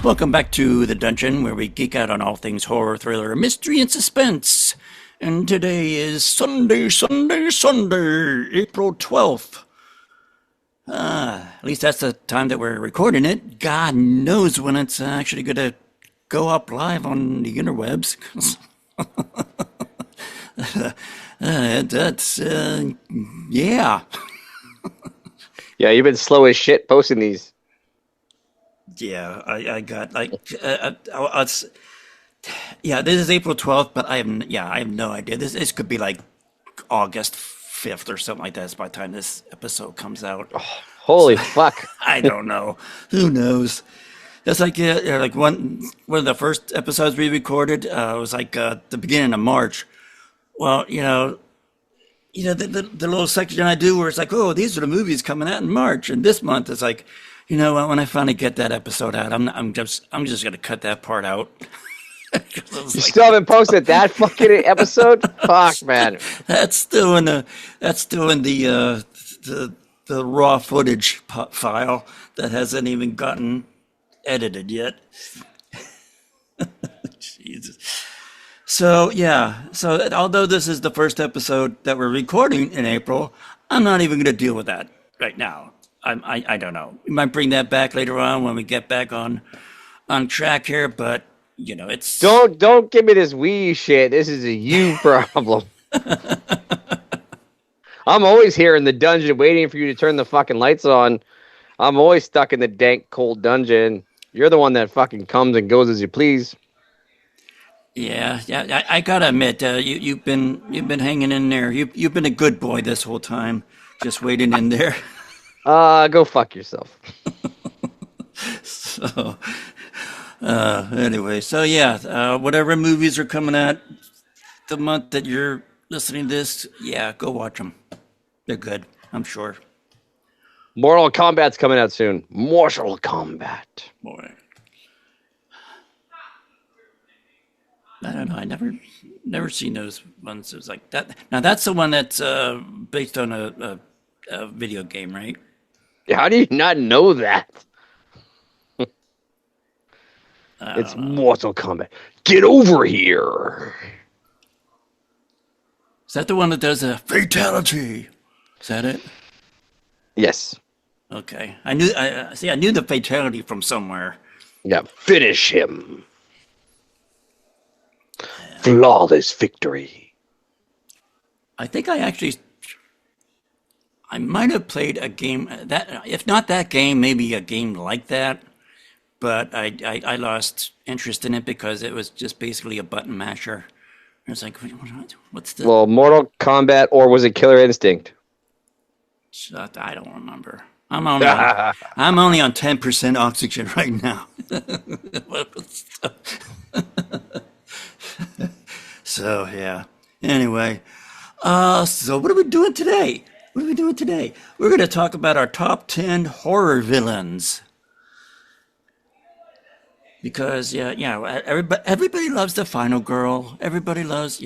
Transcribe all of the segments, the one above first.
Welcome back to the dungeon where we geek out on all things horror, thriller, mystery, and suspense. And today is Sunday, April 12th. At least that's the time that we're recording it. God knows when it's actually going to go up live on the interwebs. Yeah. Yeah, you've been slow as shit posting these. Yeah, I got like, yeah, this is April 12th, but I have no idea. This could be like August 5th or something like that by the time this episode comes out. Oh, holy fuck. I don't know. Who knows? That's like, like one of the first episodes we recorded, was like the beginning of March. Well, the little section I do where it's like, oh, these are the movies coming out in March, and this month it's like, you know what? When I finally get that episode out, I'm just gonna cut that part out. You still haven't posted that fucking episode? Fuck, man. That's still in the raw footage file that hasn't even gotten edited yet. Jesus. So yeah. So although this is the first episode that we're recording in April, I'm not even gonna deal with that right now. I don't know. We might bring that back later on when we get back on track here, but it's don't give me this we shit. This is a you problem. I'm always here in the dungeon waiting for you to turn the fucking lights on. I'm always stuck in the dank, cold dungeon. You're the one that fucking comes and goes as you please. Yeah. I gotta admit, you've been hanging in there. You've been a good boy this whole time, just waiting in there. Go fuck yourself. So, anyway, so yeah, whatever movies are coming out the month that you're listening to this, yeah, go watch them. They're good, I'm sure. Mortal Kombat's coming out soon. Mortal Kombat. Boy. I don't know. I never seen those ones. It was like that. Now that's the one that's based on a video game, right? How do you not know that? It's Mortal Kombat. Get over here. Is that the one that does a fatality? Is that it? Yes. Okay. I knew the fatality from somewhere. Yeah, finish him. Flawless victory. I think I might have played a game that, if not that game, maybe a game like that. But I lost interest in it because it was just basically a button masher. I was like, what's the? Well, Mortal Kombat, or was it Killer Instinct? I don't remember. I'm only on 10% oxygen right now. So yeah. Anyway, so what are we doing today? We're going to talk about our top 10 horror villains. Because everybody loves the final girl. Everybody loves,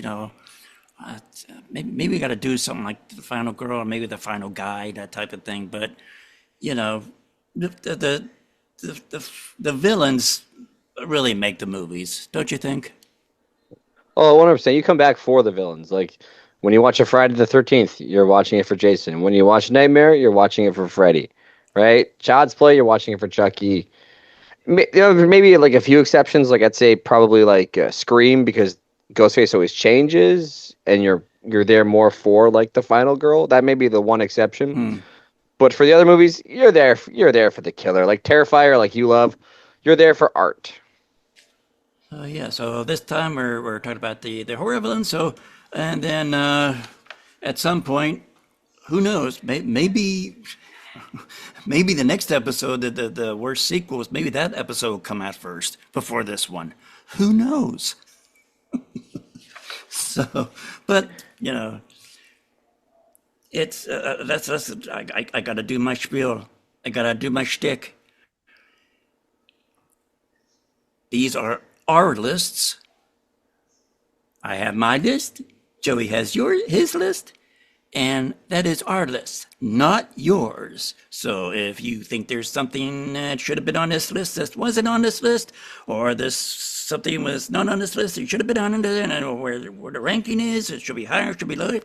maybe we got to do something like the final girl, or maybe the final guy, that type of thing. But the villains really make the movies, don't you think? Oh, 100%. You come back for the villains. Like, when you watch a Friday the 13th, you're watching it for Jason. When you watch Nightmare, you're watching it for Freddy, right? Child's Play, you're watching it for Chucky. Maybe like a few exceptions, like I'd say probably like Scream, because Ghostface always changes, and you're there more for like the final girl. That may be the one exception. But for the other movies, you're there for the killer. Like Terrifier, like you love, you're there for art. So this time we're talking about the horror villains. So, and then at some point, who knows? Maybe maybe the next episode, the worst sequels, maybe that episode will come out first before this one. Who knows? So, but you know, it's that's I gotta do my spiel. I gotta do my shtick. These are our lists. I have my list. Joey has his list. And that is our list, not yours. So if you think there's something that should have been on this list that wasn't on this list, or this something was not on this list, it should have been on it, and I don't know where the ranking is, it should be higher, it should be lower.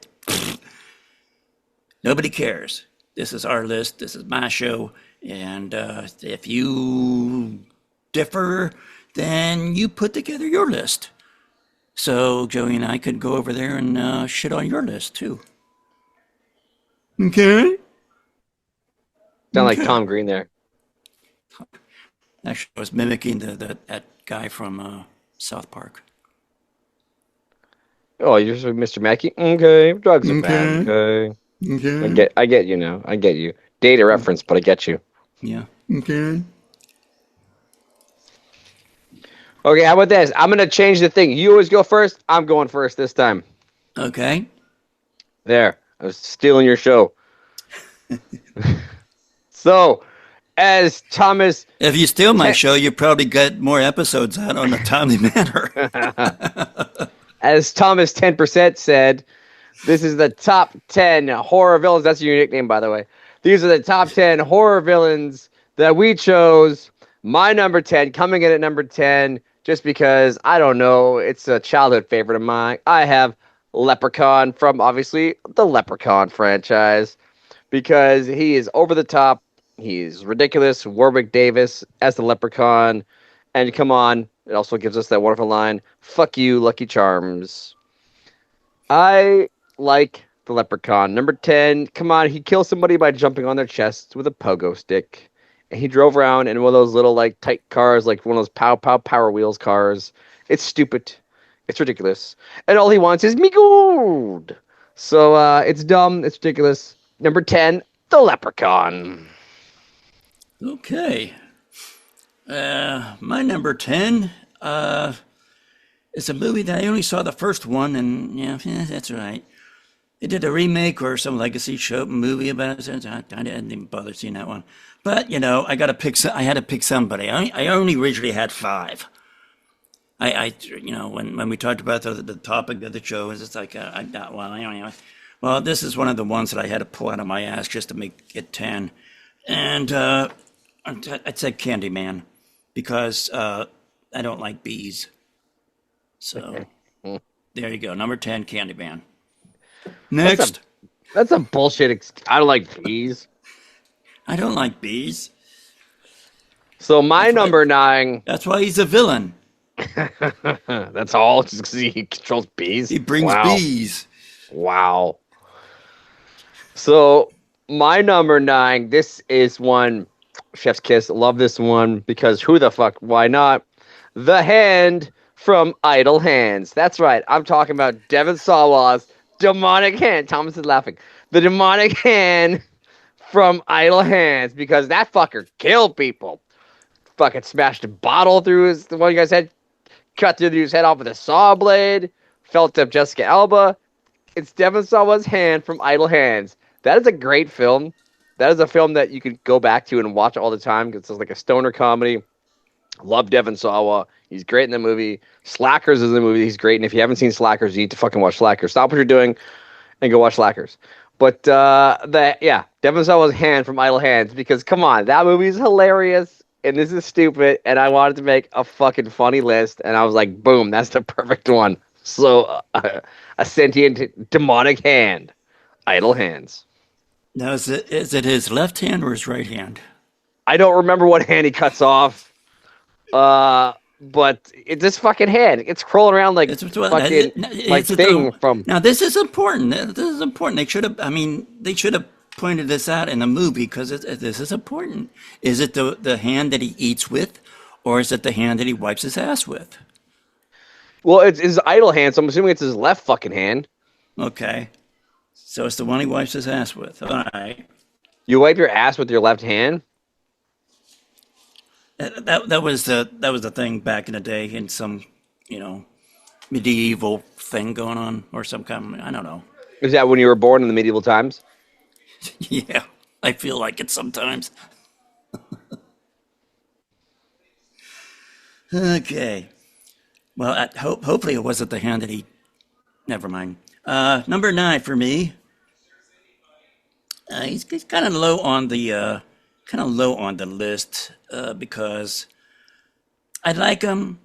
Nobody cares. This is our list. This is my show. And if you differ, then you put together your list. So Joey and I could go over there and shit on your list too. Okay. Sound like Tom Green there. Actually, I was mimicking that guy from South Park. Oh, you're just Mr. Mackey? Okay, drugs are bad. Okay. Okay. I get you now. I get you. Data reference, but I get you. Yeah. Okay. Okay, how about this? I'm gonna change the thing. You always go first. I'm going first this time. Okay. There. I was stealing your show. So, as Thomas... If you steal my show, you probably get more episodes out on a timely manner. As Thomas 10% said, this is the top 10 horror villains. That's your nickname, by the way. These are the top 10 horror villains that we chose. My number 10, coming in at number 10, just because, I don't know, it's a childhood favorite of mine. I have Leprechaun from, obviously, the Leprechaun franchise, because he is over the top. He's ridiculous. Warwick Davis as the Leprechaun. And come on, it also gives us that wonderful line, "Fuck you, Lucky Charms." I like the Leprechaun. Number 10, come on, he kills somebody by jumping on their chest with a pogo stick. And he drove around in one of those little, like, tight cars, like one of those Power Wheels cars. It's stupid. It's ridiculous. And all he wants is me gold. So it's dumb. It's ridiculous. Number 10, the Leprechaun. Okay. My number 10 is a movie that I only saw the first one, and yeah, that's right. They did a remake or some legacy show movie about it. I didn't even bother seeing that one. But, you know, I had to pick somebody. I only originally had five. You know, when we talked about the topic of the show, it's like, I got one. Well, this is one of the ones that I had to pull out of my ass just to make it 10. And I'd say Candyman, because I don't like bees. So there you go. Number 10, Candyman. Next. That's a bullshit. I don't like bees. I don't like bees. So my number 9. That's why he's a villain. That's all. Just because he controls bees. He brings bees. Wow. So my number 9. This is one. Chef's kiss. Love this one because who the fuck? Why not? The Hand from Idle Hands. That's right. I'm talking about Devon Sawa's demonic hand. Thomas is laughing. The demonic hand from Idle Hands, because that fucker killed people. Fucking smashed a bottle through the one you guys had, cut through his head off with a saw blade, felt up Jessica Alba. It's Devon Sawa's Hand from Idle Hands. That is a great film. That is a film that you could go back to and watch all the time because it's like a stoner comedy. Love Devon Sawa. He's great in the movie. Slackers is the movie. He's great. And if you haven't seen Slackers, you need to fucking watch Slackers. Stop what you're doing and go watch Slackers. But Devon Sawa's Hand from Idle Hands, because come on, that movie is hilarious and this is stupid. And I wanted to make a fucking funny list, and I was like, boom, that's the perfect one. So a sentient demonic hand, Idle Hands. Now, is it his left hand or his right hand? I don't remember what hand he cuts off. But it's this fucking hand. It's crawling around like thing from. Now this is important. This is important. They should have pointed this out in the movie because this is important. Is it the hand that he eats with, or is it the hand that he wipes his ass with? Well, it's his idle hand, so I'm assuming it's his left fucking hand. Okay, so it's the one he wipes his ass with. All right. You wipe your ass with your left hand? That was the thing back in the day in some, you know, medieval thing going on or some kind of, I don't know. Is that when you were born in the medieval times? Yeah, I feel like it sometimes. Okay. Well, hopefully it wasn't the hand that he. Never mind. Number nine for me. He's kind of low on the list because I like him.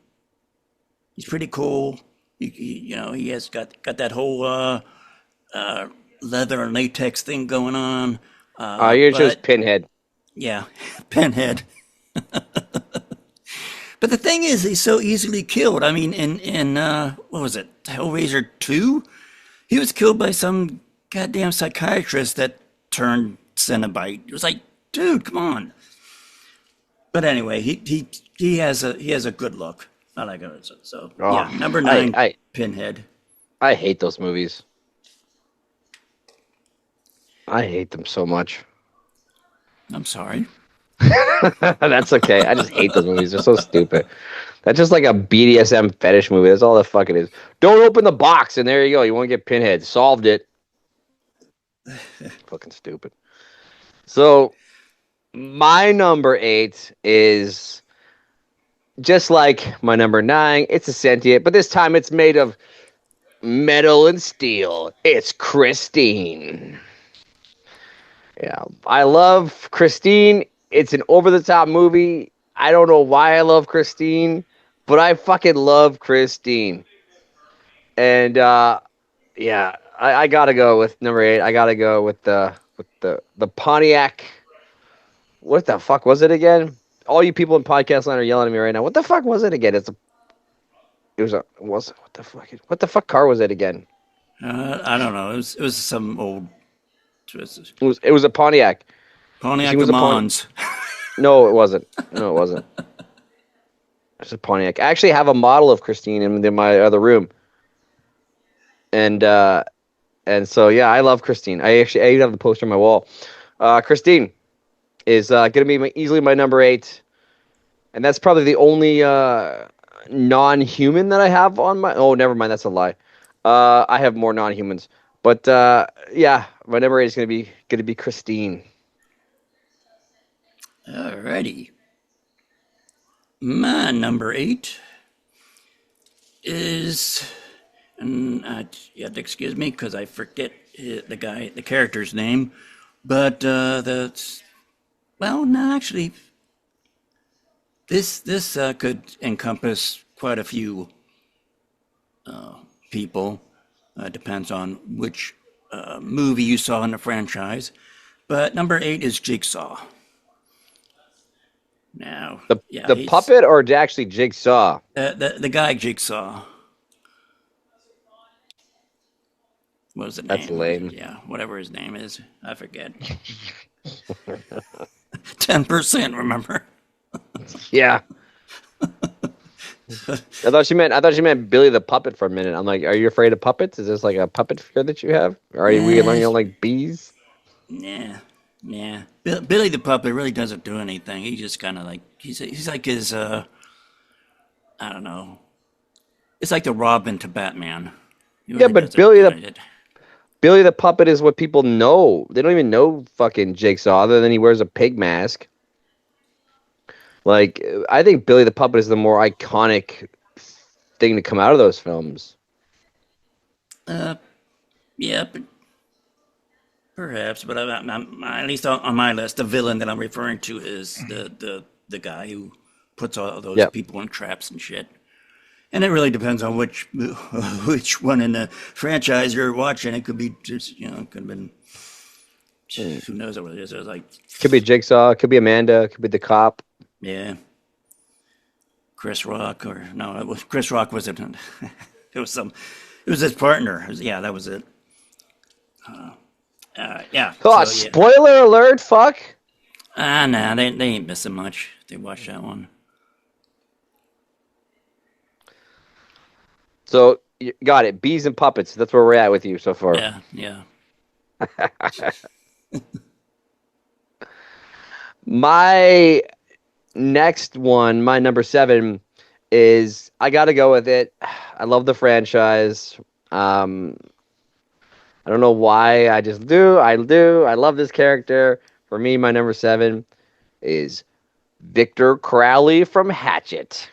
He's pretty cool. He has got that whole leather and latex thing going on. You're just But Pinhead. yeah, Pinhead. But the thing is, he's so easily killed. I mean, in what was it, Hellraiser 2? He was killed by some goddamn psychiatrist that turned Cenobite. It was like, dude, come on. But anyway, he has a good look. I like it. So Oh, yeah, number I, nine, I, Pinhead. I hate those movies. I hate them so much. I'm sorry. That's okay. I just hate those movies. They're so stupid. That's just like a BDSM fetish movie. That's all the fuck it is. Don't open the box, and there you go. You won't get Pinhead. Solved it. Fucking stupid. So my number 8 is just like my number 9. It's a sentient, but this time it's made of metal and steel. It's Christine. Yeah, I love Christine. It's an over-the-top movie. I don't know why I love Christine, but I fucking love Christine. And yeah, I gotta go with number 8. I gotta go with the Pontiac. What the fuck was it again? All you people in podcast land are yelling at me right now. What the fuck was it again? What the fuck car was it again? I don't know. It was some old it was It was a Pontiac. She Pontiac Le was a Pontiac. Mans. No, it wasn't. No, it wasn't. It's a Pontiac. I actually have a model of Christine in my other room, and so yeah, I love Christine. I even have the poster on my wall. Christine is gonna be easily my number 8, and that's probably the only non-human that I have on my. Oh, never mind. That's a lie. I have more non-humans, but yeah, my number 8 is gonna be Christine. Alrighty. My number 8 is, and you have to excuse me because I forget the character's name, but well, no, actually, this could encompass quite a few people. Depends on which movie you saw in the franchise. But number 8 is Jigsaw. Now, The yeah, the he's puppet or actually Jigsaw? the guy Jigsaw. What was the That's name? lame. Yeah, whatever his name is, I forget. 10%, remember? Yeah. I thought she meant Billy the puppet for a minute. I'm like, are you afraid of puppets? Is this like a puppet fear that you have? Or are we Eh, learning on like bees? yeah, yeah. Billy the puppet really doesn't do anything. He just kind of like he's like his I don't know. It's like the Robin to Batman. He Yeah, really but doesn't Billy do the it. Billy the puppet is what people know. They don't even know fucking Jigsaw other than he wears a pig mask. Like, I think Billy the puppet is the more iconic thing to come out of those films. Uh, yeah, perhaps, but at least on my list, the villain that I'm referring to is the guy who puts all those Yep. people in traps and shit. And it really depends on which which one in the franchise you're watching. It could be just it could have been who knows what it is. It was like Could be Jigsaw, could be Amanda, could be the cop. yeah, Chris Rock or no, it was Chris Rock wasn't. It was some. It was his partner. Yeah, that was it. Yeah. Oh, So yeah. spoiler alert, fuck. Nah, they ain't missing much. They watched that one. So, you got it. Bees and puppets. That's where we're at with you so far. Yeah, yeah. My next one, my number seven, is I got to go with it. I love the franchise. Um, I don't know why. I just do. I do. I love this character. For me, my number seven is Victor Crowley from Hatchet.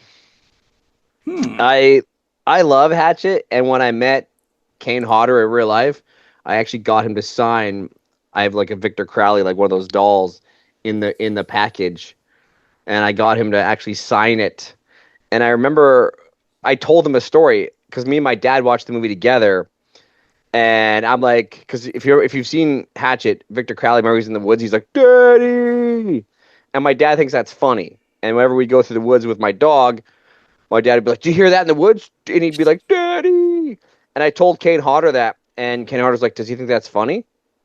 Hmm. I I love Hatchet, and when I met Kane Hodder in real life, I actually got him to sign. I have like a Victor Crowley, like one of those dolls, in the package, and I got him to actually sign it. And I remember I told him a story because me and my dad watched the movie together, and I'm like, because if you've seen Hatchet, Victor Crowley, whenever he's in the woods, he's like, "Daddy," and my dad thinks that's funny. And whenever we go through the woods with my dog, my dad would be like, "Do you hear that in the woods?" And he'd be like, "Daddy." And I told Kane Hodder that, and Kane Hodder's like, "Does he think that's funny?"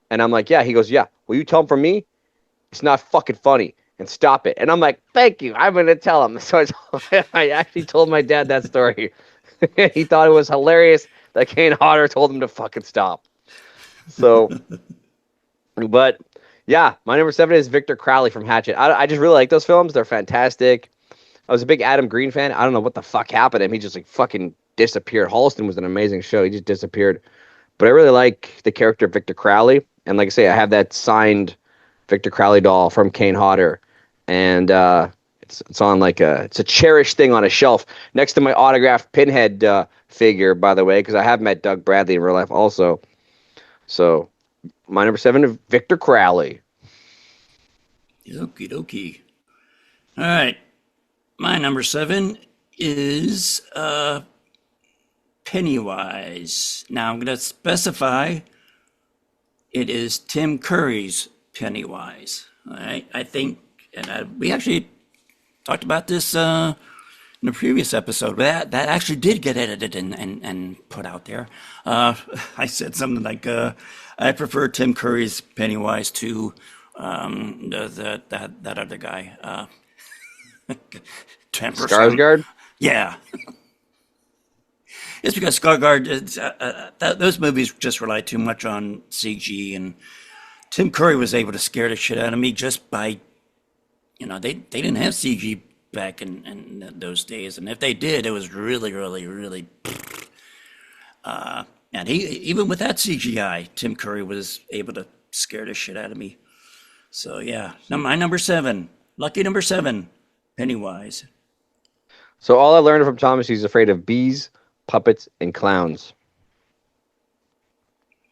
And I'm like, "Yeah." He goes, "Yeah. Will you tell him from me? It's not fucking funny, and stop it." And I'm like, "Thank you. I'm gonna tell him." So I actually told my dad that story. He thought it was hilarious that Kane Hodder told him to fucking stop. So, but yeah, my number seven is Victor Crowley from Hatchet. I just really like those films. They're fantastic. I was a big Adam Green fan. I don't know what the fuck happened to him. He just like fucking disappeared. Holliston was an amazing show. He just disappeared. But I really like the character of Victor Crowley. And like I say, I have that signed Victor Crowley doll from Kane Hodder. And it's on like it's a cherished thing on a shelf next to my autographed Pinhead figure, by the way, because I have met Doug Bradley in real life also. So my number seven is Victor Crowley. Okie dokie. All right. My number seven is Pennywise. Now I'm going to specify it is Tim Curry's Pennywise. All right. I think, and we actually talked about this in the previous episode. That actually did get edited and put out there. I said something like, I prefer Tim Curry's Pennywise to that other guy, Temper some. Skarsgård? Yeah, it's because Skarsgård, those movies just rely too much on CG, and Tim Curry was able to scare the shit out of me just by, they didn't have CG back in those days, and if they did, it was really, really, really. And he even with that CGI, Tim Curry was able to scare the shit out of me. So yeah, my number seven, lucky number seven, Pennywise. So all I learned from Thomas, he's afraid of bees, puppets, and clowns.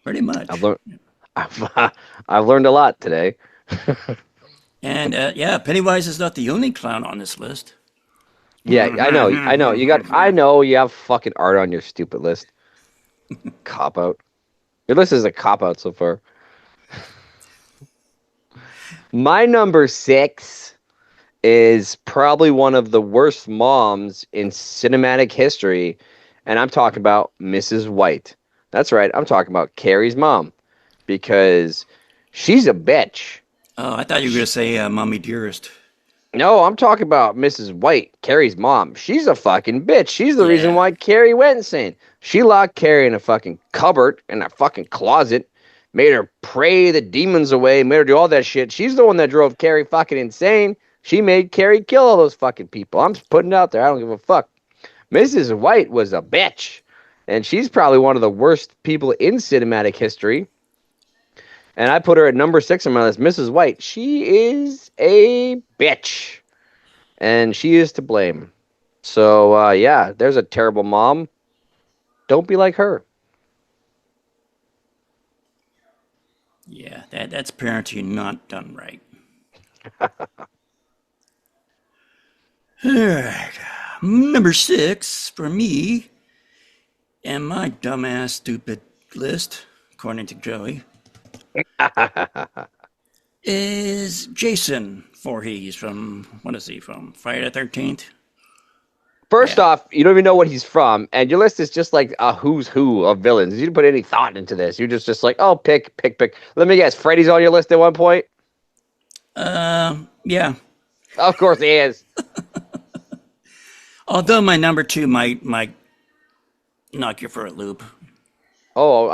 Pretty I've much. learned. I've learned a lot today. And yeah, Pennywise is not the only clown on this list. Yeah, I know. I know. You got. I know you have fucking art on your stupid list. Cop out. Your list is a cop out so far. My number six is probably one of the worst moms in cinematic history, and I'm talking about Mrs. White. That's right. I'm talking about Carrie's mom because she's a bitch. Oh, I thought you were going to say Mommy Dearest. No, I'm talking about Mrs. White, Carrie's mom. She's a fucking bitch. She's the reason Yeah. why Carrie went insane. She locked Carrie in a fucking cupboard, in a fucking closet, made her pray the demons away, made her do all that shit. She's the one that drove Carrie fucking insane. She made Carrie kill all those fucking people. I'm just putting it out there. I don't give a fuck. Mrs. White was a bitch. And she's probably one of the worst people in cinematic history. And I put her at number six on my list. Mrs. White, she is a bitch. And she is to blame. So, yeah, there's a terrible mom. Don't be like her. Yeah, that's parenting not done right. All right. Number six for me and my dumbass stupid list, according to Joey, is Jason Voorhees from, what is he from? Friday the 13th? First Yeah. off, you don't even know what he's from, and your list is just like a who's who of villains. You didn't put any thought into this. You're just like, oh, pick. Let me guess, Freddy's on your list at one point? Yeah. Of course he is. Although my number two might knock you for a loop. Oh,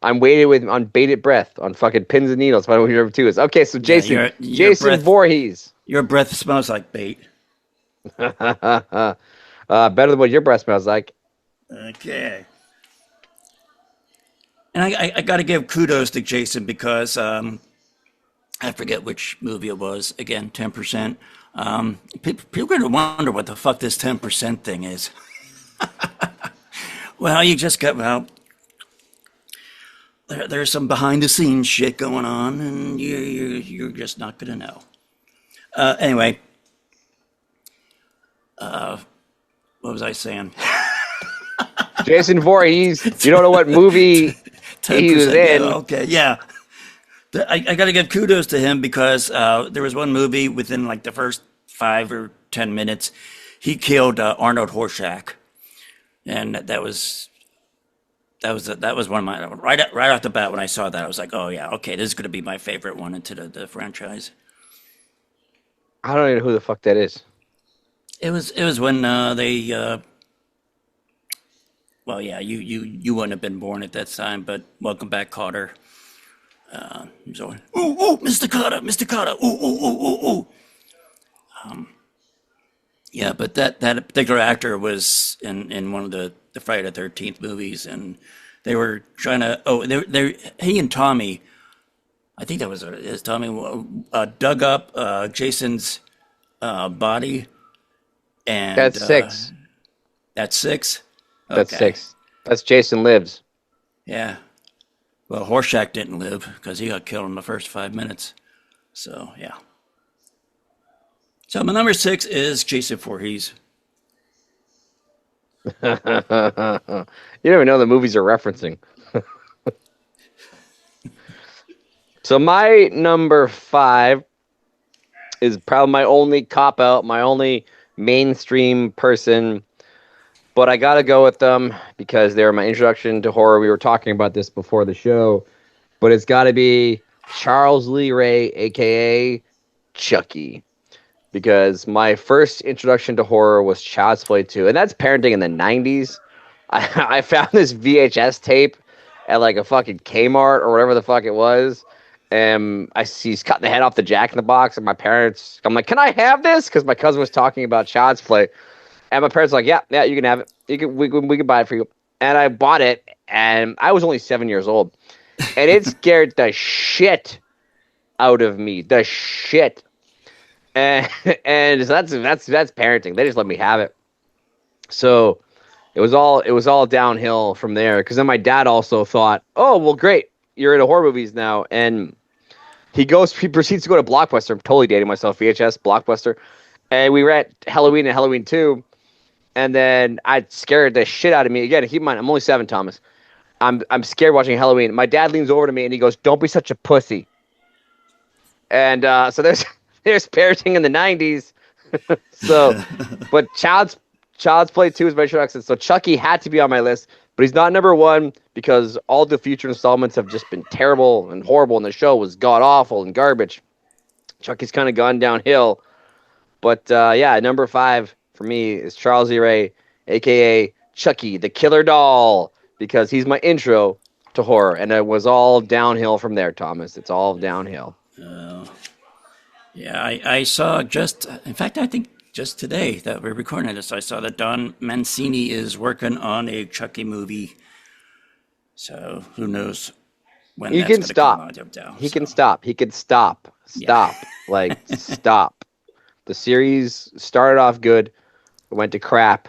I'm waiting with on bated breath on fucking pins and needles. Final movie number 2 is okay. So Yeah, Jason Voorhees. your breath smells like bait. Better than what your breath smells like. Okay. And I got to give kudos to Jason because I forget which movie it was. Again, 10%. People are going to wonder what the fuck this 10% thing is. Well, you just got, well, there's some behind the scenes shit going on, and you're just not going to know. Anyway, what was I saying? Jason Voorhees. You don't know what movie he was 10%. in. Yeah, okay, yeah. I got to give kudos to him because there was one movie within like the first 5 or 10 minutes, he killed Arnold Horshack, and that was one of my right off the bat when I saw that I was like, oh yeah, okay, this is going to be my favorite one into the franchise. I don't even know who the fuck that is. It was when they well yeah you wouldn't have been born at that time, but welcome back, Carter. So, ooh, Mr. Carter, Mr. Carter, ooh. Yeah, but that particular actor was in one of the Friday the 13th movies, and they were trying to. Oh, he and Tommy, I think that was his Tommy, dug up Jason's body, and That's 6. That's 6. That's Okay. 6. That's Jason Lives. Yeah. Well, Horshack didn't live because he got killed in the first 5 minutes. So yeah. So my number 6 is Jason Voorhees. You don't even know the movies are referencing. So my number 5 is probably my only cop out, my only mainstream person, but I gotta go with them because they're my introduction to horror. We were talking about this before the show, but it's got to be Charles Lee Ray, aka Chucky, because my first introduction to horror was Child's Play 2, and that's parenting in the 90s. I found this VHS tape at like a fucking Kmart or whatever the fuck it was, and he's cutting the head off the Jack in the Box, and my parents, I'm like, can I have this? Because my cousin was talking about Child's Play, and my parents were like, yeah, you can have it. We can buy it for you. And I bought it, and I was only 7 years old, and it scared the shit out of me. The shit. And and so that's parenting. They just let me have it. So it was all downhill from there. Because then my dad also thought, oh well, great, you're into horror movies now, and he proceeds to go to Blockbuster. I'm totally dating myself. VHS Blockbuster, and we were at Halloween and Halloween 2, and then I scared the shit out of me again. Keep in mind, I'm only 7, Thomas. I'm scared watching Halloween. My dad leans over to me and he goes, "Don't be such a pussy." And so there's parenting in the 90s. So, but Child's Play 2 is my introduction. So Chucky had to be on my list, but he's not number 1 because all the future installments have just been terrible and horrible, and the show was god awful and garbage. Chucky's kind of gone downhill. But yeah, number 5 for me is Charles E. Ray, aka Chucky, the Killer Doll, because he's my intro to horror, and it was all downhill from there, Thomas. It's all downhill. Yeah, I saw in fact, I think just today that we're recording this, I saw that Don Mancini is working on a Chucky movie. So who knows when He that's can going to stop. come out down. He So, can stop. He can stop. yeah. Stop. Like, stop. The series started off good. It went to crap.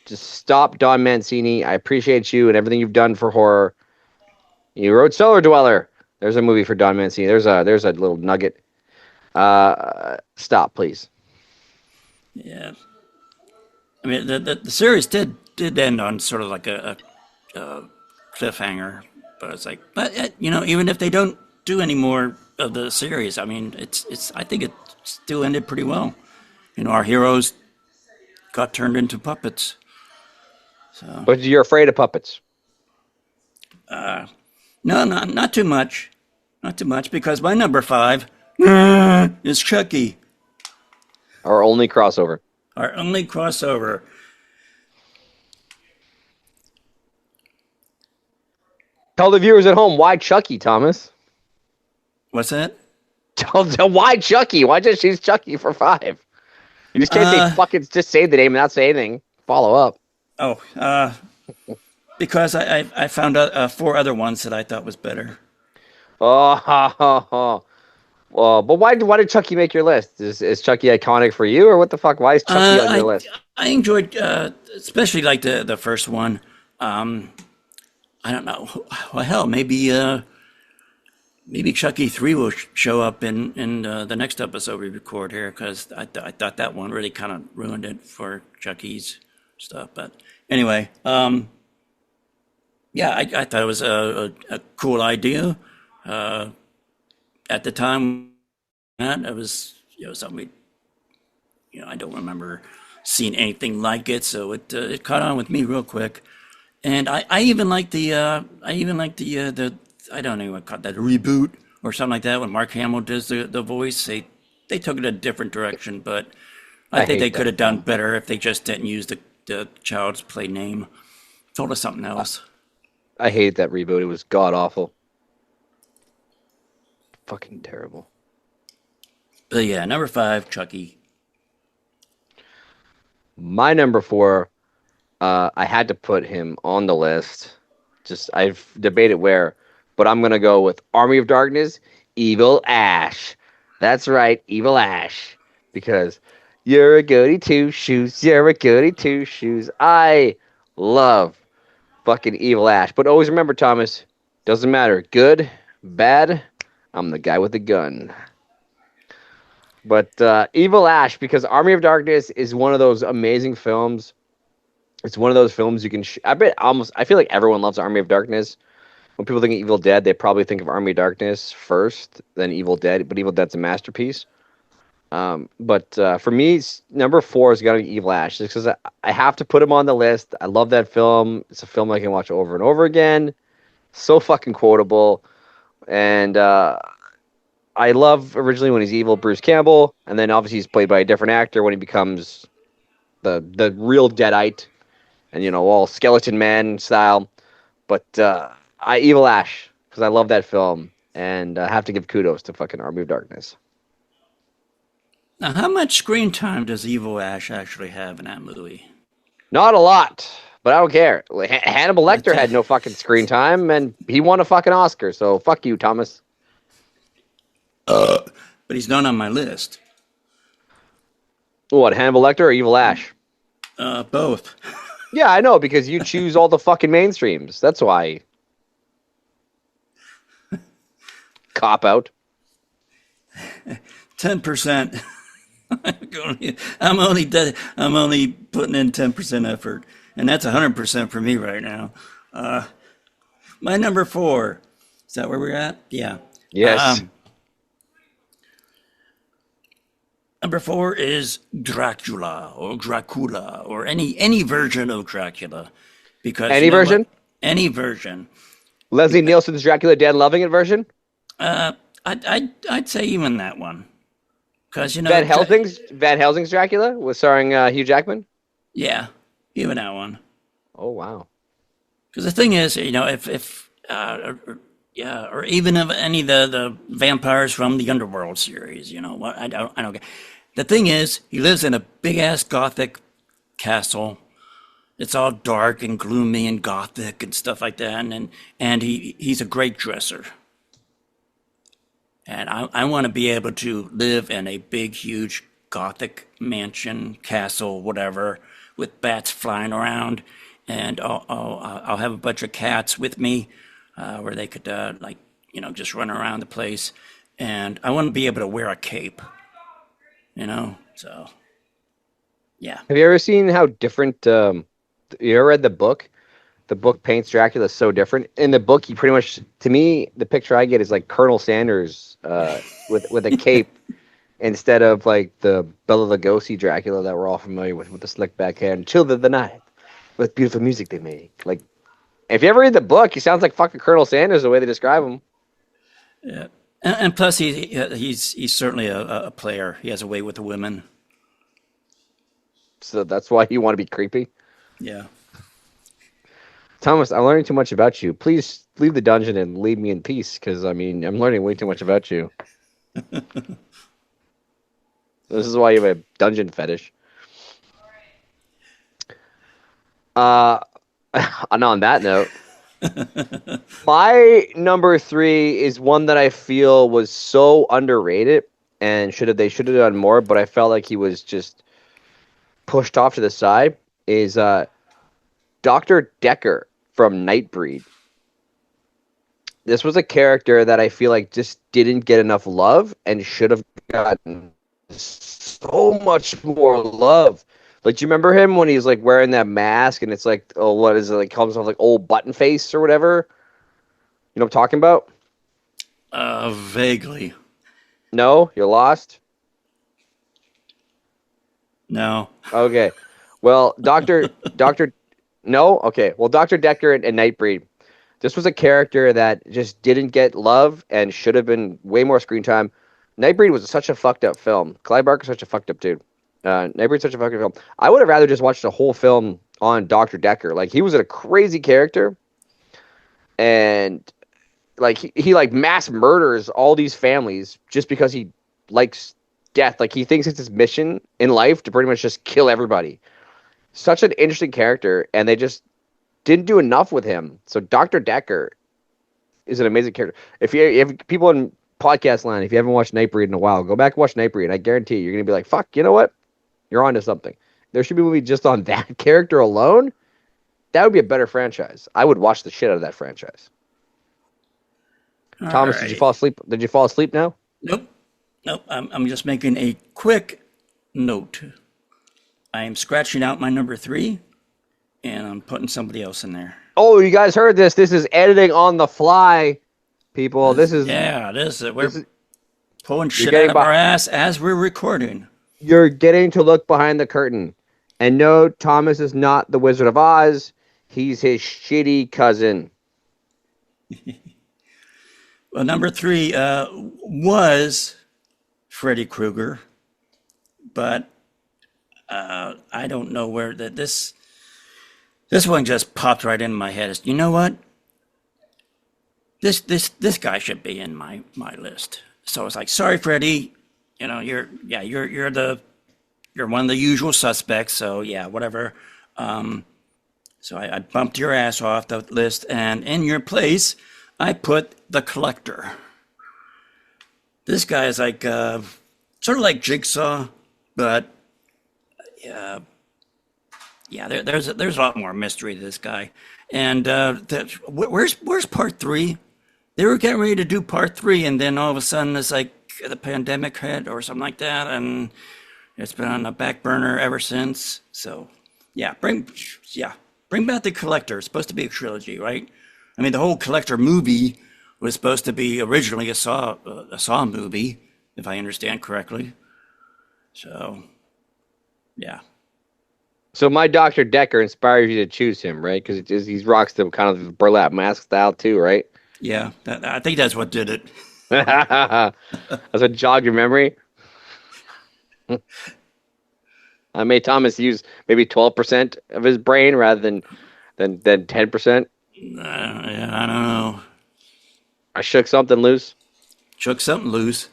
Just stop, Don Mancini. I appreciate you and everything you've done for horror. You wrote Cellar Dweller. There's a movie for Don Mancini. There's a little nugget. Stop, please. Yeah. I mean, the series did end on sort of like a cliffhanger, but it's like, but even if they don't do any more of the series, I mean, I think it still ended pretty well. Our heroes got turned into puppets. So But you're afraid of puppets. no, not too much, not too much, because my number 5 is Chucky, Our only crossover. our only crossover. Tell the viewers at home why Chucky, Thomas. What's that? Tell why Chucky. Why just choose Chucky for 5? You just can't say Uh, fucking. Just say the name and not say anything. Follow up. oh, because I found out 4 other ones that I thought was better. Oh, ha, ha, ha. But why did Chucky make your list? Is Chucky iconic for you, or what the fuck? Why is Chucky on your I list? I enjoyed especially like the first one. Um, I don't know. Well, hell, maybe Chucky 3 will show up in the next episode we record here because I thought that one really kind of ruined it for Chucky's stuff. But anyway, yeah, I thought it was a cool idea at the time. That it was something I don't remember seeing anything like it, so it caught on with me real quick. And I even like the I don't know what called that reboot or something like that when Mark Hamill does the voice. They took it a different direction, but I I think they hate could that have done film. better if they just didn't use the child's play name. Told us something I, else. I hate that reboot. It was god awful. Fucking terrible. But yeah, number 5, Chucky. My number 4, I had to put him on the list. Just I've debated where, but I'm gonna go with Army of Darkness, Evil Ash. That's right, Evil Ash. Because you're a goody two shoes. You're a goody two shoes. I love fucking Evil Ash. But always remember, Thomas, doesn't matter. Good, bad, I'm the guy with the gun. But Evil Ash, because Army of Darkness is one of those amazing films. It's one of those films you can. I bet almost. I feel like everyone loves Army of Darkness. When people think of Evil Dead, they probably think of Army of Darkness first, then Evil Dead. But Evil Dead's a masterpiece. But for me, number 4 is gonna be Evil Ash, just because I have to put him on the list. I love that film. It's a film I can watch over and over again. So fucking quotable, and I love originally when he's evil, Bruce Campbell, and then obviously he's played by a different actor when he becomes the real Deadite, and all skeleton man style. But I Evil Ash because I love that film, and I have to give kudos to fucking Army of Darkness. Now, how much screen time does Evil Ash actually have in that movie? Not a lot, but I don't care. Hannibal But Lecter had no fucking screen time, and he won a fucking Oscar. So fuck you, Thomas. but he's not on my list. What, Hannibal Lecter or Evil Ash? Both. Yeah, I know because you choose all the fucking mainstreams. That's why. Cop out. 10%. I'm only putting in 10% effort, and that's 100% for me right now. My number 4. Is that where we're at? Yeah. Yes. Number 4 is Dracula or any version of Dracula, because you Any know what? version? Any version. Leslie Nielsen's Dracula Dead Loving It version? I'd say even that one, because Van Helsing's Dracula was starring Hugh Jackman. yeah, even that one. Oh wow. Because the thing is, if yeah, or even of any of the vampires from the Underworld series, what I don't get. The thing is, he lives in a big ass gothic castle. It's all dark and gloomy and gothic and stuff like that, and he's a great dresser. And I want to be able to live in a big, huge gothic mansion, castle, whatever, with bats flying around, and I'll have a bunch of cats with me, where they could just run around the place, and I want to be able to wear a cape, So yeah, Have you ever seen how different? You ever read the book? The book paints Dracula so different. In the book, he pretty much, to me, the picture I get is like Colonel Sanders with a cape instead of like the Bela Lugosi Dracula that we're all familiar with the slick back hair and Children of the Night with beautiful music they make. Like, if you ever read the book, he sounds like fucking Colonel Sanders the way they describe him. yeah, and plus he's certainly a player. He has a way with the women. So that's why you want to be creepy. Yeah. Thomas, I'm learning too much about you. Please leave the dungeon and leave me in peace, because I mean I'm learning way too much about you. This is why you have a dungeon fetish. Uh, and on that note, my number three is one that I feel was so underrated and should have done more, but I felt like he was just pushed off to the side. Is Dr. Decker from Nightbreed. This was a character that I feel like just didn't get enough love and should have gotten so much more love. Like, do you remember him when he's like wearing that mask and it's like, oh, what is it? Like, comes off like old button face or whatever? You know what I'm talking about? Vaguely. No, you're lost. No. Okay, well, Doctor, no, okay, well, Doctor Decker and Nightbreed. This was a character that just didn't get love and should have been way more screen time. Nightbreed was such a fucked up film. Clive Barker's such a fucked up dude. Nightbreed's such a fucked up film. I would have rather just watched the whole film on Doctor Decker. Like, he was a crazy character, and like he like mass murders all these families just because he likes death. Like, he thinks it's his mission in life to pretty much just kill everybody. Such an interesting character, and they just didn't do enough with him. So Dr. Decker is an amazing character. If people in podcast land, if you haven't watched Nightbreed in a while, go back and watch Nightbreed, and I guarantee you're gonna be like, fuck, you know what? You're onto something. There should be a movie just on that character alone. That would be a better franchise. I would watch the shit out of that franchise. All Thomas, did you right. fall asleep? Did you fall asleep now? Nope. Nope. I'm just making a quick note. I am scratching out my number three, and I'm putting somebody else in there. Oh, you guys heard this. This is editing on the fly, people. Yeah, this is This we're is pulling you're shit out getting of our ass as we're recording. you're getting to look behind the curtain. And no, Thomas is not the Wizard of Oz. He's his shitty cousin. Well, number three was Freddy Krueger, but I don't know where that this one just popped right in my head. You know what? This guy should be in my list. So it's like, sorry, Freddy. You know, you're one of the usual suspects. So yeah, whatever. So I bumped your ass off the list, and in your place, I put the Collector. This guy is like sort of like Jigsaw, but yeah, there's a lot more mystery to this guy. And where's part three? They were getting ready to do part three, and then all of a sudden it's like the pandemic hit or something like that, and it's been on the back burner ever since. So yeah, bring back the Collector. It's supposed to be a trilogy, right? I mean, the whole Collector movie was supposed to be originally a Saw movie, if I understand correctly. So yeah. So my Dr. Decker inspires you to choose him, right? Because he rocks the kind of burlap mask style too, right? Yeah, I think that's what did it. That's what jogged your memory. I made Thomas use maybe 12% of his brain rather than 10%. Yeah, I don't know. I shook something loose. Shook something loose.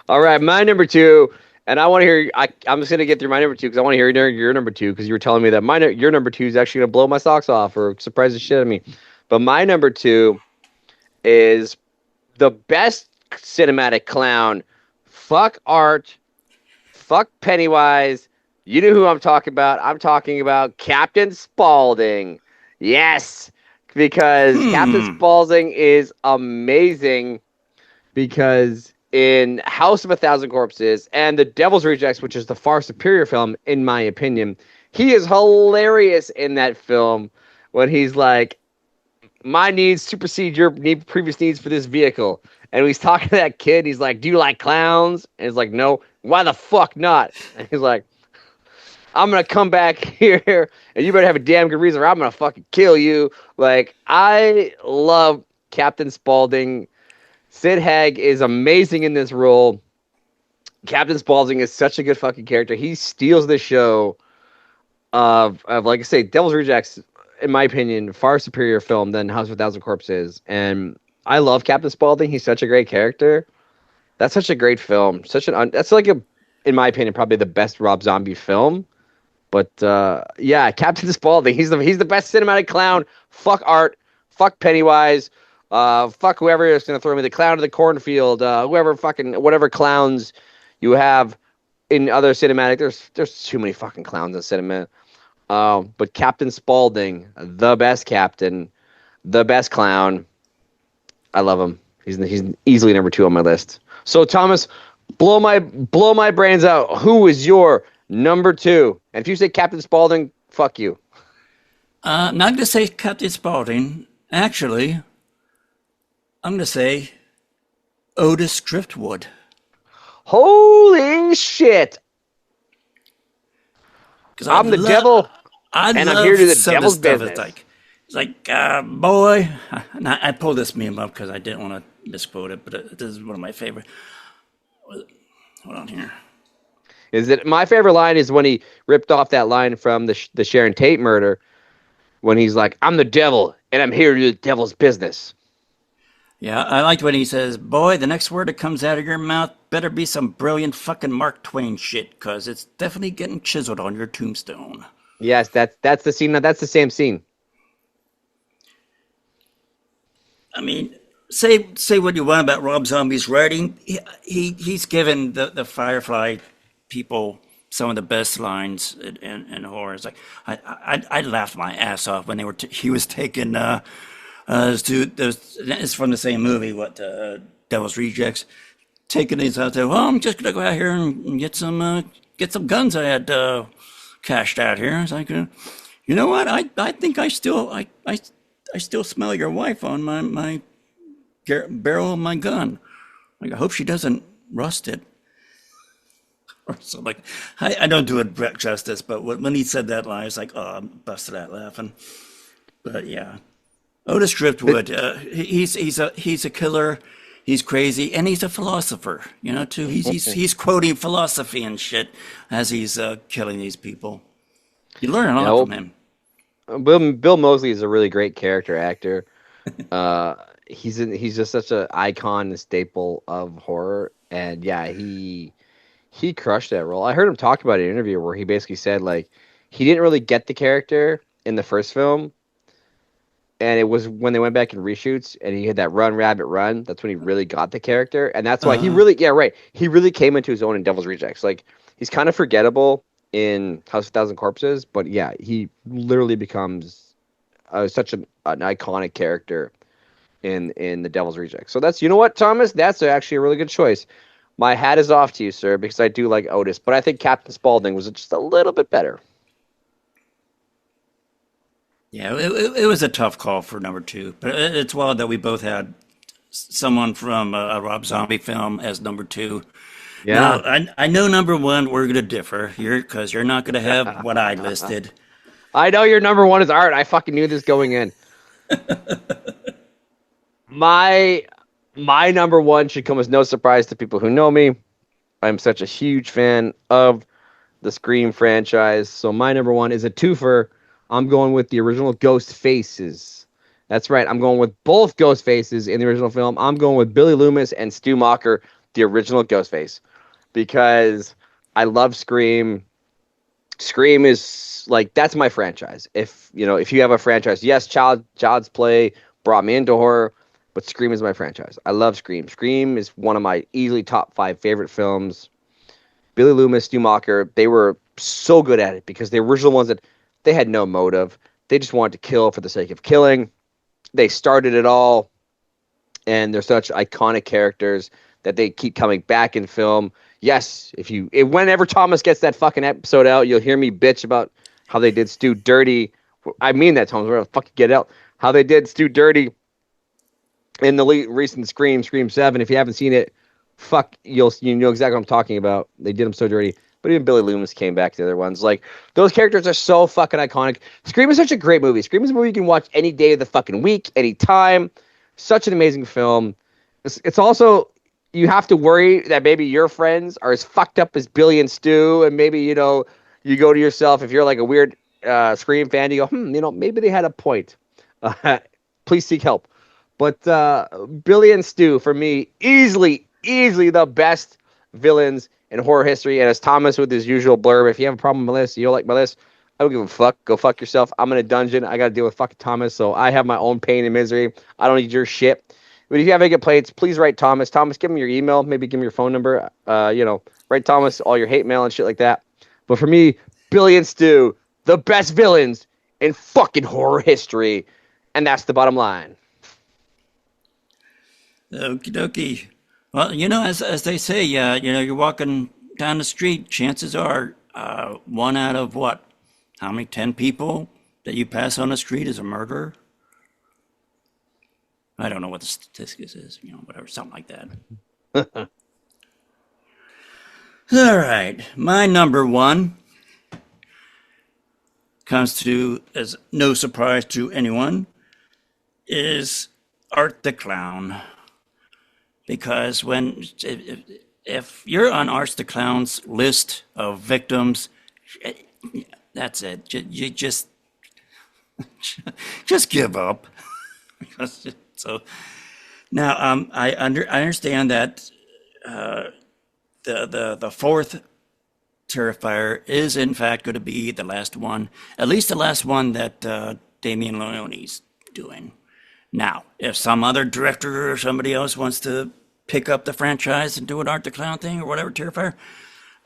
All right, my number two, and I want to hear. I'm just gonna get through my number two because I want to hear your number two because you were telling me that your number two is actually gonna blow my socks off or surprise the shit out of me. But my number two is the best cinematic clown. Fuck Art. Fuck Pennywise. You know who I'm talking about. I'm talking about Captain Spaulding. Yes, because Captain Spaulding is amazing because in House of a Thousand Corpses and The Devil's Rejects, which is the far superior film, in my opinion, he is hilarious in that film when he's like, my needs supersede your previous needs for this vehicle. And he's talking to that kid. He's like, do you like clowns? And he's like, no. Why the fuck not? And he's like, I'm going to come back here and you better have a damn good reason or I'm going to fucking kill you. Like, I love Captain Spaulding. Sid Haig is amazing in this role. Captain Spaulding is such a good fucking character. He steals the show of like I say, Devil's Rejects in my opinion, far superior film than House of a Thousand Corpses. And I love Captain Spaulding. He's such a great character. That's such a great film. That's like in my opinion, probably the best Rob Zombie film. But yeah, Captain Spaulding. He's the best cinematic clown. Fuck Art. Fuck Pennywise. Fuck whoever is gonna throw me the clown of the cornfield. Whoever fucking whatever clowns you have in other cinematic. There's too many fucking clowns in cinema. But Captain Spaulding, the best captain, the best clown. I love him. He's easily number 2 on my list. So Thomas, blow my brains out. Who is your number 2? And if you say Captain Spaulding, fuck you. I'm not going to say Captain Spaulding. Actually, I'm going to say Otis Driftwood. Holy shit! I'm the devil, and I'm here to do the devil's business. It's like, boy, and I pulled this meme up because I didn't want to misquote it, but this is one of my favorite. Hold on here. Is it my favorite line is when he ripped off that line from the Sharon Tate murder, when he's like, "I'm the devil, and I'm here to do the devil's business." Yeah, I liked when he says, boy, the next word that comes out of your mouth better be some brilliant fucking Mark Twain shit, because it's definitely getting chiseled on your tombstone. Yes, that's the scene. That's the same scene. I mean, say what you want about Rob Zombie's writing. He's given the Firefly people some of the best lines in horror. It's like I laughed my ass off when he was taking it's from the same movie, Devil's Rejects, taking these out there. Well, I'm just gonna go out here and get some guns I had cashed out here. It's like, you know what? I think I still smell your wife on my barrel of my gun. Like, I hope she doesn't rust it. Or something like, I don't do it justice, but when he said that line, I was like, oh, I busted out laughing. But yeah, Otis Driftwood, he's a killer. He's crazy, and he's a philosopher. You know, too. He's quoting philosophy and shit as he's killing these people. You learn a lot from him. Bill Moseley is a really great character actor. He's just such an icon and staple of horror, and yeah, he crushed that role. I heard him talk about it in an interview where he basically said like he didn't really get the character in the first film, and it was when they went back in reshoots and he had that Run Rabbit Run. That's when he really got the character, and that's why he really came into his own in Devil's Rejects. Like, he's kind of forgettable in House of a Thousand Corpses, but yeah, he literally becomes such an iconic character in the Devil's Rejects. So that's, you know what, Thomas, that's actually a really good choice. My hat is off to you, sir, because I do like Otis, but I think Captain Spaulding was just a little bit better. Yeah, it was a tough call for number 2, but it's wild that we both had someone from a Rob Zombie film as number 2. Yeah, now, I know number 1 we're gonna differ here because you're not gonna have what I listed. I know your number 1 is Art. I fucking knew this going in. My number 1 should come as no surprise to people who know me. I'm such a huge fan of the Scream franchise, so my number 1 is a twofer. I'm going with the original Ghost Faces. That's right. I'm going with both Ghost Faces in the original film. I'm going with Billy Loomis and Stu Macher, the original Ghostface, because I love Scream. Scream is like, that's my franchise. If you have a franchise, yes, Child's Play brought me into horror, but Scream is my franchise. I love Scream. Scream is one of my easily top 5 favorite films. Billy Loomis, Stu Macher, they were so good at it because they were original ones that they had no motive. They just wanted to kill for the sake of killing. They started it all, and they're such iconic characters that they keep coming back in film. Yes, whenever Thomas gets that fucking episode out, you'll hear me bitch about how they did Stu dirty. I mean that, Thomas. Where the fuck you get out? How they did Stu dirty in the recent Scream 7. If you haven't seen it, you know exactly what I'm talking about. They did him so dirty. But even Billy Loomis came back to the other ones. Like, those characters are so fucking iconic. Scream is such a great movie. Scream is a movie you can watch any day of the fucking week, any time. Such an amazing film. It's also, you have to worry that maybe your friends are as fucked up as Billy and Stu, and maybe, you go to yourself, if you're like a weird Scream fan, you go, maybe they had a point. Uh, please seek help. But Billy and Stu, for me, easily the best villains in horror history. And as Thomas with his usual blurb, if you have a problem with my list, you don't like my list, I don't give a fuck. Go fuck yourself. I'm in a dungeon. I got to deal with fucking Thomas, so I have my own pain and misery. I don't need your shit. But if you have any complaints, please write Thomas. Thomas, give him your email. Maybe give him your phone number. Write Thomas all your hate mail and shit like that. But for me, Billy and Stu, the best villains in fucking horror history. And that's the bottom line. Okie dokie. Well, as they say, you're walking down the street, chances are one out of what? How many? 10 people that you pass on the street is a murderer? I don't know what the statistics is, whatever, something like that. All right. My number one comes to, as no surprise to anyone, is Art the Clown. Because if you're on Art the Clown's list of victims, that's it. You just give up. So now I understand that the fourth Terrifier is in fact going to be the last one, at least the last one that Damien Leone's doing. Now, if some other director or somebody else wants to pick up the franchise and do an Art the Clown thing or whatever, Terrifier,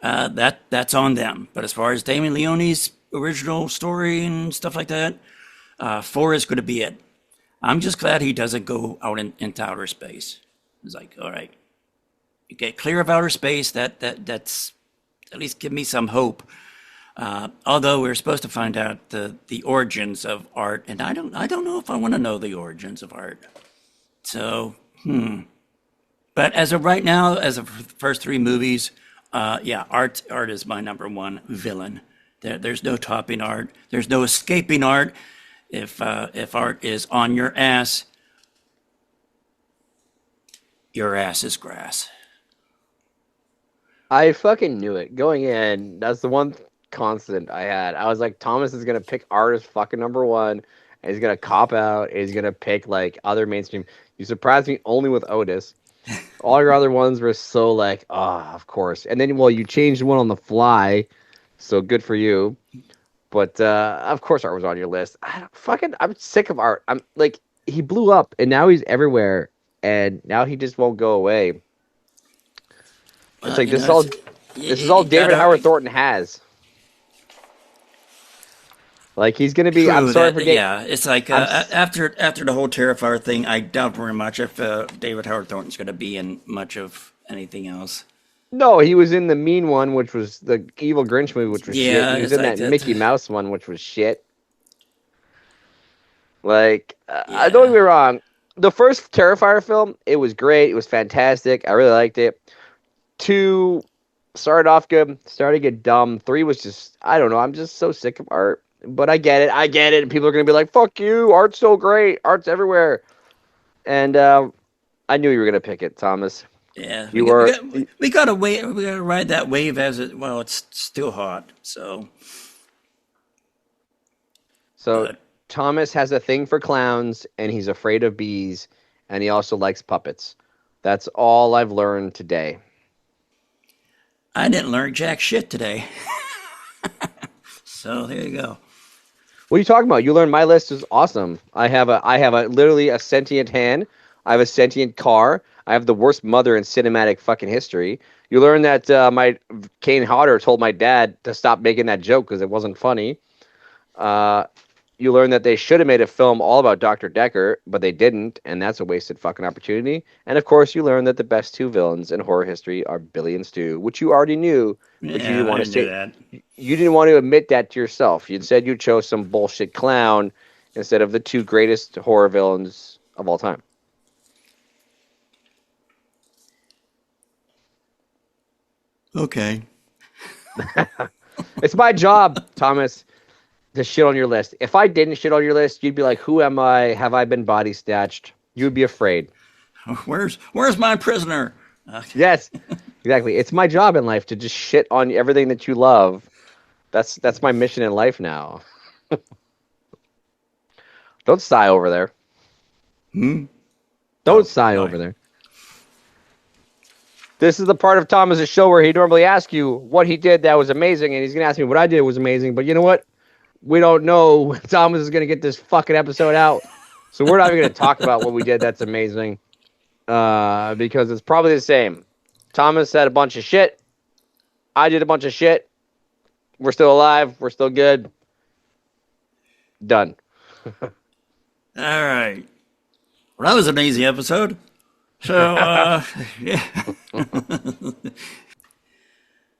that's on them. But as far as Damien Leone's original story and stuff like that, 4 is going to be it. I'm just glad he doesn't go out into outer space. It's like, all right, you get clear of outer space. That's at least give me some hope. Although we're supposed to find out the origins of Art, and I don't know if I want to know the origins of Art. So, But as of right now, as of the first 3 movies, Art is my number one villain. There's no topping Art. There's no escaping Art. If Art is on your ass is grass. I fucking knew it. Going in, that's the one constant I had. I was like, Thomas is going to pick Art as fucking number one, and he's going to cop out, and he's going to pick, like, other mainstream. You surprised me only with Otis. All your other ones were so like, of course. And then, well, you changed one on the fly, so good for you. But of course, Art was on your list. I'm sick of Art. I'm like, he blew up, and now he's everywhere, and now he just won't go away. It's like this is all David Howard Thornton has. Like he's gonna be. True, I'm sorry that, for getting. yeah, it's like after the whole Terrifier thing, I doubt very much if David Howard Thornton's going to be in much of anything else. No, he was in the Mean one, which was the Evil Grinch movie, which was shit. Yeah, He was it's in like that that. Mickey Mouse one, which was shit. Like, I don't Yeah, get me wrong. The first Terrifier film, it was great. It was fantastic. I really liked it. 2 started off good, started to get dumb. 3 was just, I don't know. I'm just so sick of Art. But I get it. I get it. And people are going to be like, fuck you. Art's so great. Art's everywhere. And I knew you were going to pick it, Thomas. yeah. You were. We gotta wait. We gotta ride that wave as it. Well, it's still hot. So, So but Thomas has a thing for clowns, and he's afraid of bees, and he also likes puppets. That's all I've learned today. I didn't learn jack shit today. So there you go. What are you talking about? You learned my list is awesome. I have a literally a sentient hand. I have a sentient car. I have the worst mother in cinematic fucking history. You learned that my Kane Hodder told my dad to stop making that joke because it wasn't funny. Uh, you learned that they should have made a film all about Dr. Decker, but they didn't, and that's a wasted fucking opportunity. And of course, you learned that the best 2 villains in horror history are Billy and Stu, which you already knew, but you Yeah, didn't I want to knew say. that. You didn't want to admit that to yourself. You said you chose some bullshit clown instead of the 2 greatest horror villains of all time. Okay. It's my job, Thomas, to shit on your list. If I didn't shit on your list, you'd be like, "Who am I? Have I been body snatched?" You'd be afraid. Where's my prisoner? Yes, exactly. It's my job in life to just shit on everything that you love. That's my mission in life now. Don't sigh over there. Hmm? Don't Oh, sigh no. over there. This is the part of Thomas's show where he normally asks you what he did that was amazing, and he's gonna ask me what I did was amazing. But you know what? We don't know when Thomas is gonna get this fucking episode out, so we're not even gonna talk about what we did that's amazing, because it's probably the same. Thomas said a bunch of shit. I did a bunch of shit. We're still alive. We're still good. Done. All right. Well, that was an easy episode. So, yeah.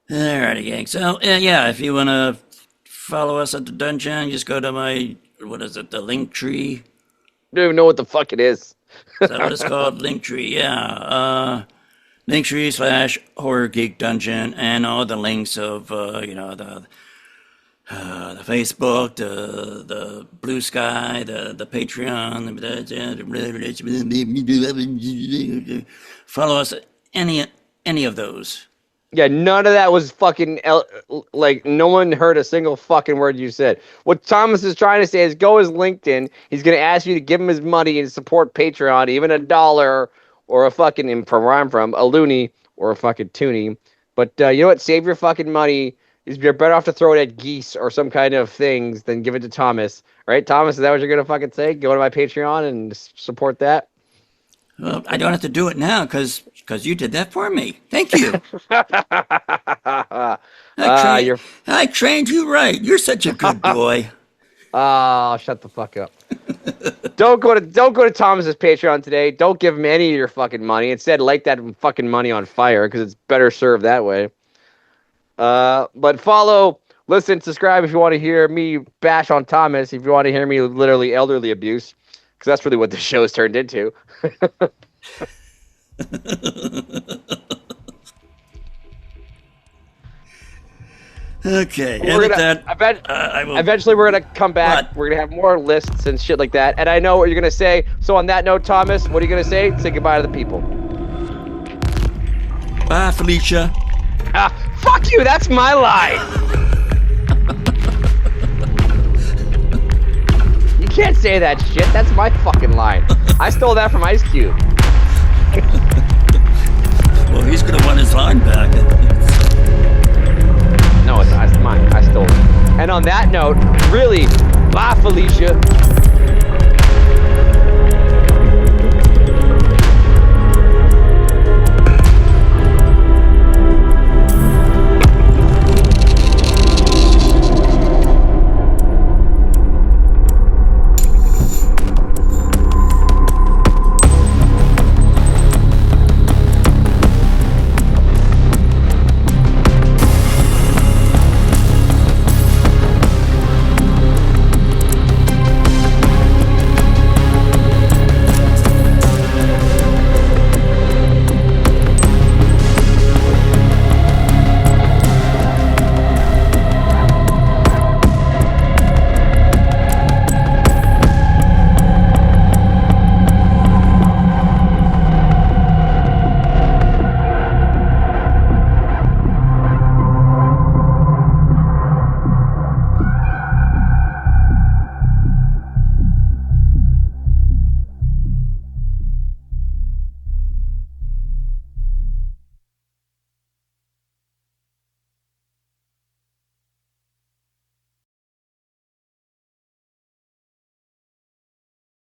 Alrighty, gang. So, yeah, if you want to follow us at the dungeon, just go to my, what is it, the link tree. Don't even know what the fuck it is. Is that what it's called? Linktree, yeah. Linktree / Horror Geek Dungeon, and all the links of, the Facebook, the Blue Sky, the Patreon, follow us at any of those. Yeah, none of that was fucking like no one heard a single fucking word you said. What Thomas is trying to say is go his LinkedIn. He's gonna ask you to give him his money and support Patreon, even $1 or a fucking from where I'm from, a loony or a fucking toonie. But you know what? Save your fucking money. You're better off to throw it at geese or some kind of things than give it to Thomas. Right, Thomas? Is that what you're gonna fucking say? Go to my Patreon and support that. Well, I don't have to do it now because you did that for me. Thank you. You're. I trained you right. You're such a good boy. Oh, shut the fuck up. Don't go to Thomas's Patreon today. Don't give him any of your fucking money. Instead, light that fucking money on fire because it's better served that way. But follow, listen, subscribe if you want to hear me bash on Thomas. If you want to hear me literally elderly abuse, because that's really what the show's turned into. Okay, We're edit gonna, that. I will. Eventually, we're gonna come back. What? We're gonna have more lists and shit like that. And I know what you're gonna say. So on that note, Thomas, what are you gonna say? Say goodbye to the people. Bye, Felicia. Fuck you. That's my line. You can't say that shit. That's my fucking line. I stole that from Ice Cube. Well, he's gonna want his line back. No, it's not. It's mine. I stole it. And on that note, really, bye, Felicia.